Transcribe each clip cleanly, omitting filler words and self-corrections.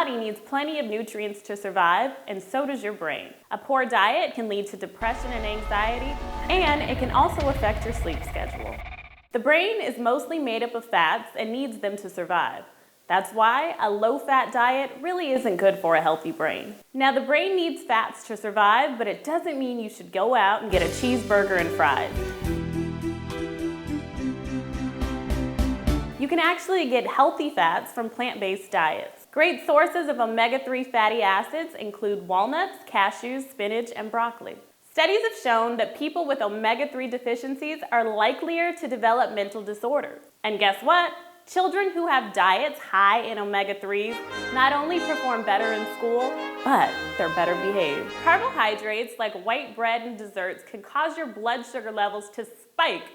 body needs plenty of nutrients to survive, and so does your brain. A poor diet can lead to depression and anxiety, and it can also affect your sleep schedule. The brain is mostly made up of fats and needs them to survive. That's why a low-fat diet really isn't good for a healthy brain. Now, the brain needs fats to survive, but it doesn't mean you should go out and get a cheeseburger and fries. You can actually get healthy fats from plant-based diets. Great sources of omega-3 fatty acids include walnuts, cashews, spinach, and broccoli. Studies have shown that people with omega-3 deficiencies are likelier to develop mental disorders. And guess what? Children who have diets high in omega-3s not only perform better in school, but they're better behaved. Carbohydrates like white bread and desserts can cause your blood sugar levels to spike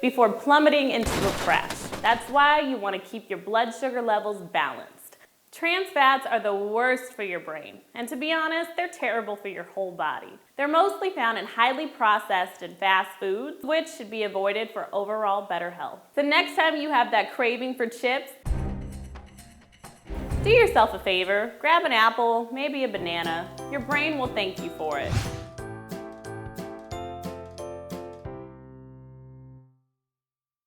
before plummeting into a crash. That's why you want to keep your blood sugar levels balanced. Trans fats are the worst for your brain, and to be honest, they're terrible for your whole body. They're mostly found in highly processed and fast foods, which should be avoided for overall better health. The next time you have that craving for chips, do yourself a favor, grab an apple, maybe a banana. Your brain will thank you for it.